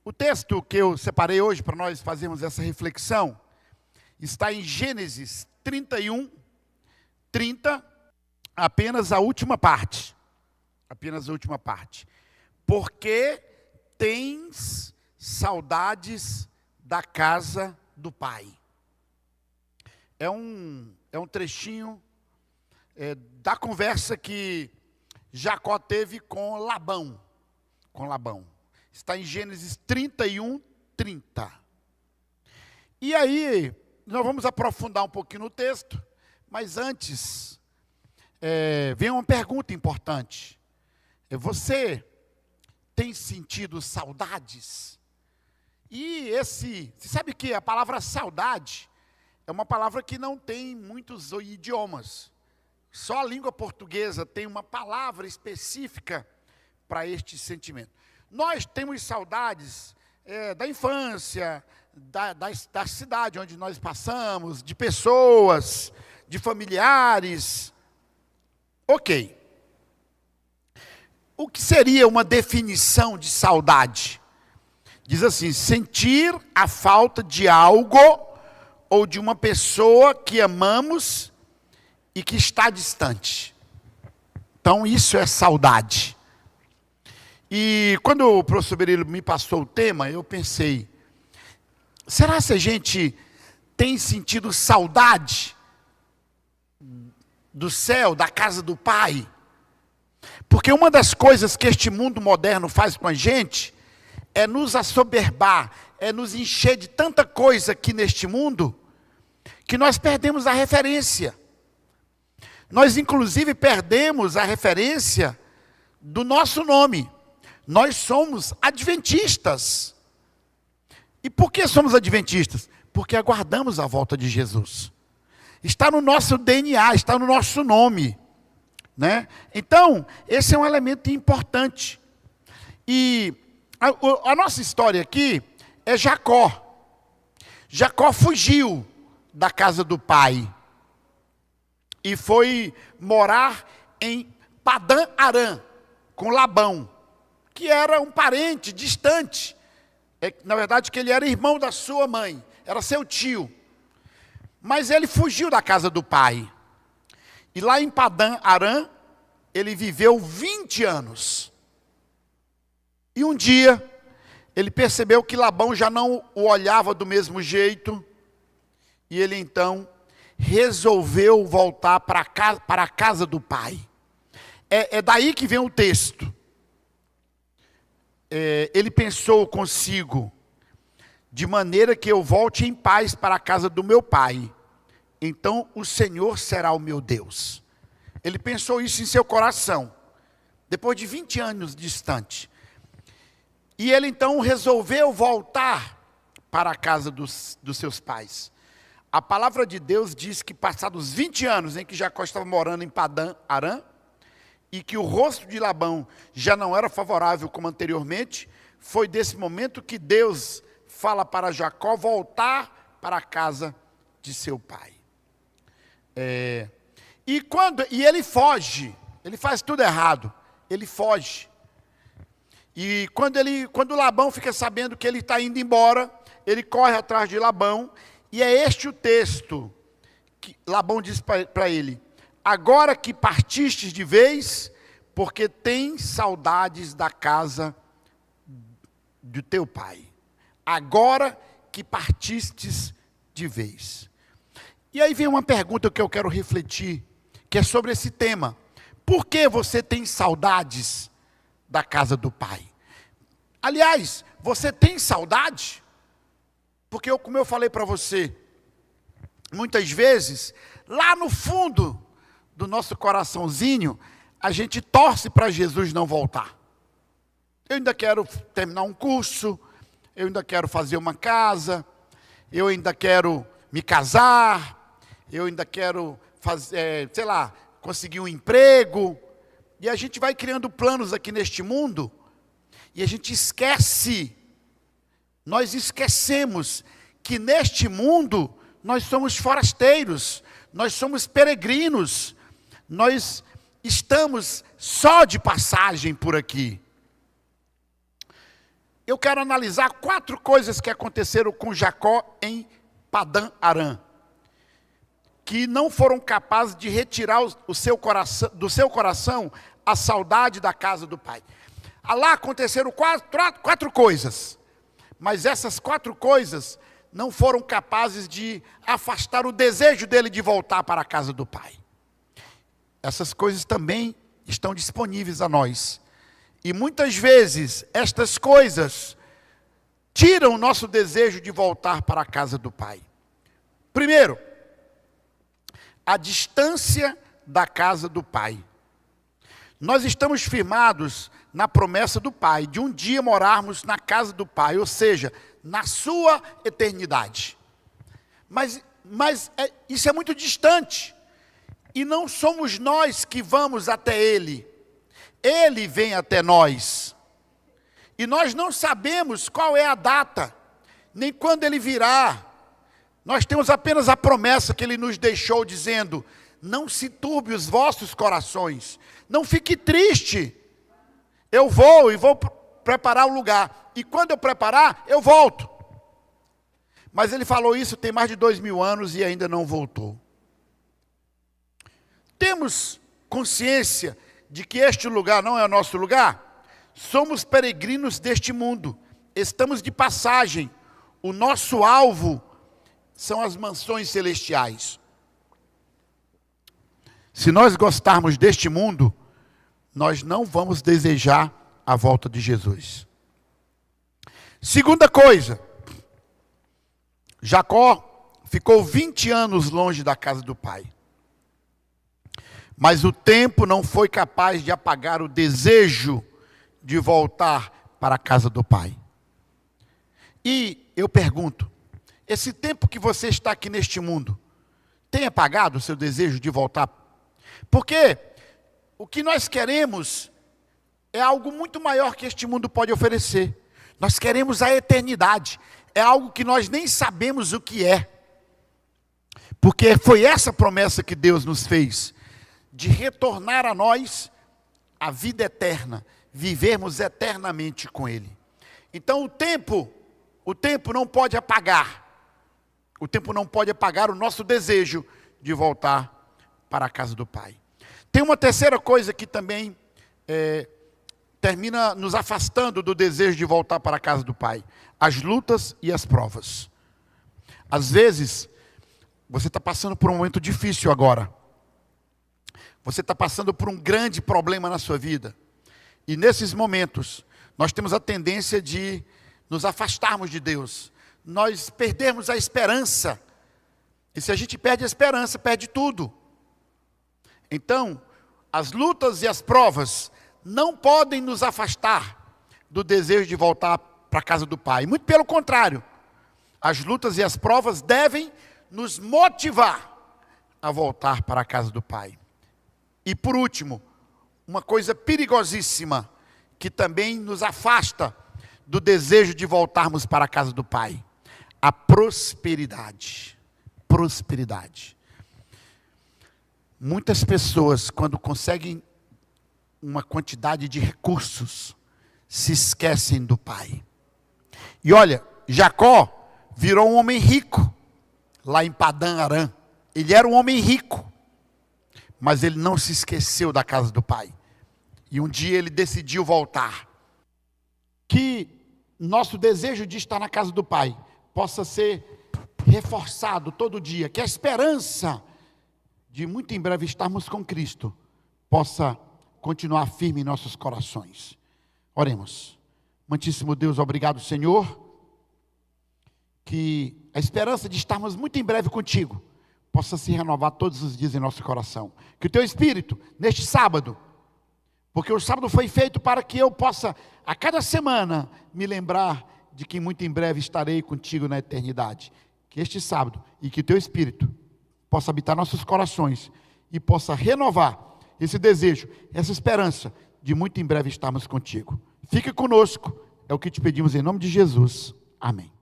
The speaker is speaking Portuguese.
O texto que eu separei hoje para nós fazermos essa reflexão está em Gênesis 31, 30, apenas a última parte. Apenas a última parte. Porque tens saudades da casa do pai. É um trechinho da conversa que Jacó teve com Labão. Está em Gênesis 31, 30. E aí, nós vamos aprofundar um pouquinho no texto, mas antes, vem uma pergunta importante. Você tem sentido saudades? E você sabe que a palavra saudade é uma palavra que não tem muitos idiomas. Só a língua portuguesa tem uma palavra específica para este sentimento. Nós temos saudades da infância, da cidade onde nós passamos, de pessoas, de familiares. Ok. O que seria uma definição de saudade? Diz assim: sentir a falta de algo ou de uma pessoa que amamos e que está distante. Então isso é saudade. E quando o professor Berilo me passou o tema, eu pensei, será que a gente tem sentido saudade do céu, da casa do Pai? Porque uma das coisas que este mundo moderno faz com a gente é nos assoberbar, é nos encher de tanta coisa aqui neste mundo, que nós perdemos a referência. Nós inclusive perdemos a referência do nosso nome. Nós somos adventistas. E por que somos adventistas? Porque aguardamos a volta de Jesus. Está no nosso DNA, está no nosso nome, né? Então, esse é um elemento importante. E a nossa história aqui é Jacó. Jacó fugiu da casa do pai e foi morar em Padã Arã com Labão, que era um parente distante. Na verdade, que ele era irmão da sua mãe, era seu tio. Mas ele fugiu da casa do pai. E lá em Padã Arã, ele viveu 20 anos. E um dia, ele percebeu que Labão já não o olhava do mesmo jeito. E ele então resolveu voltar para a casa do pai. É daí que vem o texto. Ele pensou consigo, de maneira que eu volte em paz para a casa do meu pai, então o Senhor será o meu Deus. Ele pensou isso em seu coração, depois de 20 anos distante. E ele então resolveu voltar para a casa dos seus pais. A palavra de Deus diz que passados 20 anos em que Jacó estava morando em Padã Arã, e que o rosto de Labão já não era favorável como anteriormente, foi desse momento que Deus fala para Jacó voltar para a casa de seu pai. E ele foge, ele faz tudo errado, ele foge. E quando Labão fica sabendo que ele está indo embora, ele corre atrás de Labão, e é este o texto que Labão diz para ele: agora que partistes de vez, porque tens saudades da casa do teu pai. Agora que partistes de vez. E aí vem uma pergunta que eu quero refletir, que é sobre esse tema. Por que você tem saudades da casa do pai? Aliás, você tem saudade? Porque como eu falei para você, muitas vezes, lá no fundo do nosso coraçãozinho, a gente torce para Jesus não voltar. Eu ainda quero terminar um curso, eu ainda quero fazer uma casa, eu ainda quero me casar, eu ainda quero fazer, conseguir um emprego. E a gente vai criando planos aqui neste mundo, e a gente esquece, nós esquecemos que neste mundo nós somos forasteiros, nós somos peregrinos, nós estamos só de passagem por aqui. eu quero analisar 4 coisas que aconteceram com Jacó em Padã Arã, que não foram capazes de retirar do seu coração a saudade da casa do pai. Lá aconteceram 4 coisas, mas essas 4 coisas não foram capazes de afastar o desejo dele de voltar para a casa do pai. Essas coisas também estão disponíveis a nós. E muitas vezes estas coisas tiram o nosso desejo de voltar para a casa do pai. Primeiro, a distância da casa do pai. Nós estamos firmados na promessa do pai, de um dia morarmos na casa do pai, ou seja, na sua eternidade. Mas isso é muito distante. E não somos nós que vamos até ele. Ele vem até nós. E nós não sabemos qual é a data, nem quando ele virá. Nós temos apenas a promessa que ele nos deixou, dizendo: não se turbe os vossos corações, não fique triste. Eu vou preparar o lugar, e quando eu preparar, eu volto. Mas ele falou isso tem mais de 2000 anos e ainda não voltou. Temos consciência de que este lugar não é o nosso lugar? Somos peregrinos deste mundo, estamos de passagem. O nosso alvo são as mansões celestiais. Se nós gostarmos deste mundo, nós não vamos desejar a volta de Jesus. Segunda coisa, Jacó ficou 20 anos longe da casa do pai. Mas o tempo não foi capaz de apagar o desejo de voltar para a casa do pai. E eu pergunto, esse tempo que você está aqui neste mundo, tem apagado o seu desejo de voltar? Porque o que nós queremos é algo muito maior que este mundo pode oferecer. Nós queremos a eternidade. É algo que nós nem sabemos o que é. Porque foi essa promessa que Deus nos fez, de retornar a nós a vida eterna, vivermos eternamente com Ele. Então o tempo não pode apagar. O tempo não pode apagar o nosso desejo de voltar para a casa do Pai. Tem uma terceira coisa que também termina nos afastando do desejo de voltar para a casa do Pai: as lutas e as provas. Às vezes, você está passando por um momento difícil agora. Você está passando por um grande problema na sua vida. E nesses momentos, nós temos a tendência de nos afastarmos de Deus. Nós perdemos a esperança. E se a gente perde a esperança, perde tudo. Então, as lutas e as provas não podem nos afastar do desejo de voltar para a casa do Pai. Muito pelo contrário, as lutas e as provas devem nos motivar a voltar para a casa do Pai. E por último, uma coisa perigosíssima, que também nos afasta do desejo de voltarmos para a casa do Pai: a prosperidade. Prosperidade. Muitas pessoas, quando conseguem uma quantidade de recursos, se esquecem do Pai. E olha, Jacó virou um homem rico, lá em Padã Arã. Ele era um homem rico, mas ele não se esqueceu da casa do Pai. E um dia ele decidiu voltar. Que nosso desejo de estar na casa do Pai possa ser reforçado todo dia. Que a esperança de muito em breve estarmos com Cristo possa continuar firme em nossos corações. Oremos. Amantíssimo Deus, obrigado, Senhor, que a esperança de estarmos muito em breve contigo possa se renovar todos os dias em nosso coração. Que o teu Espírito, neste sábado, porque o sábado foi feito para que eu possa, a cada semana, me lembrar de que muito em breve estarei contigo na eternidade. Que este sábado, e que o teu Espírito possa habitar nossos corações e possa renovar esse desejo, essa esperança de muito em breve estarmos contigo. Fica conosco, é o que te pedimos em nome de Jesus. Amém.